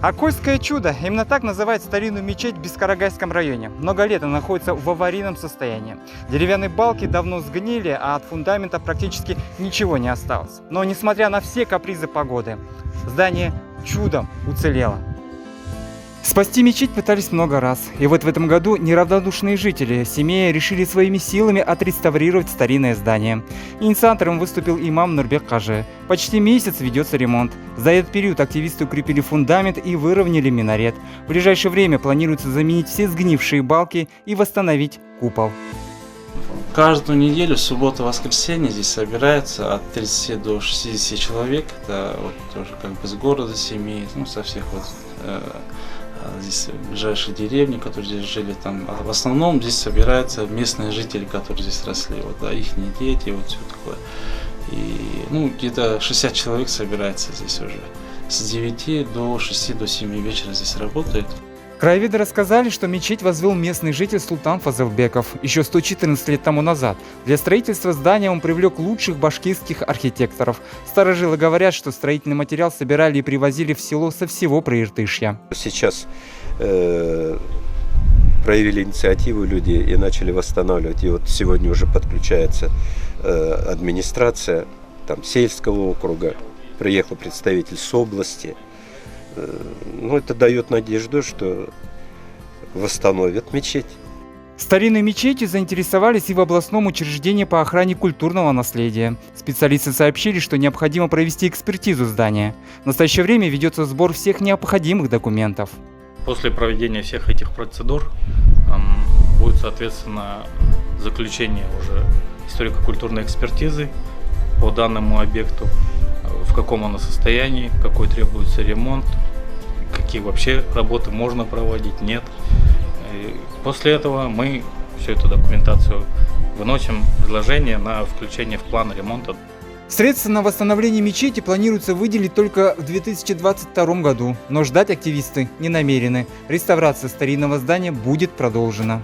Аккольское чудо. Именно так называют старинную мечеть в Бескарагайском районе. Много лет она находится в аварийном состоянии. Деревянные балки давно сгнили, а от фундамента практически ничего не осталось. Но несмотря на все капризы погоды, здание чудом уцелело. Спасти мечеть пытались много раз. И вот в этом году неравнодушные жители Семея решили своими силами отреставрировать старинное здание. Инициатором выступил имам Нурбек Кажи. Почти месяц ведется ремонт. За этот период активисты укрепили фундамент и выровняли минарет. В ближайшее время планируется заменить все сгнившие балки и восстановить купол. Каждую неделю, суббота-воскресенье здесь собирается от 30 до 60 человек. Это вот тоже как бы с города Семей, со всех здесь ближайшие деревни, которые здесь жили, там в основном здесь собираются местные жители, которые здесь росли, их дети, все такое. И где-то 60 человек собирается здесь уже. С 9 до 6 до 7 вечера здесь работает. Краеведы рассказали, что мечеть возвел местный житель Султан Фазылбеков еще 114 лет тому назад. Для строительства здания он привлек лучших башкирских архитекторов. Старожилы говорят, что строительный материал собирали и привозили в село со всего Прииртышья. Сейчас проявили инициативу люди и начали восстанавливать. И вот сегодня уже подключается администрация сельского округа, приехал представитель с области. Это дает надежду, что восстановят мечеть. Старинной мечетью заинтересовались и в областном учреждении по охране культурного наследия. Специалисты сообщили, что необходимо провести экспертизу здания. В настоящее время ведется сбор всех необходимых документов. После проведения всех этих процедур будет, соответственно, заключение уже историко-культурной экспертизы по данному объекту, в каком оно состоянии, какой требуется ремонт, какие вообще работы можно проводить, нет. И после этого мы всю эту документацию выносим предложение на включение в план ремонта. Средства на восстановление мечети планируется выделить только в 2022 году, но ждать активисты не намерены. Реставрация старинного здания будет продолжена.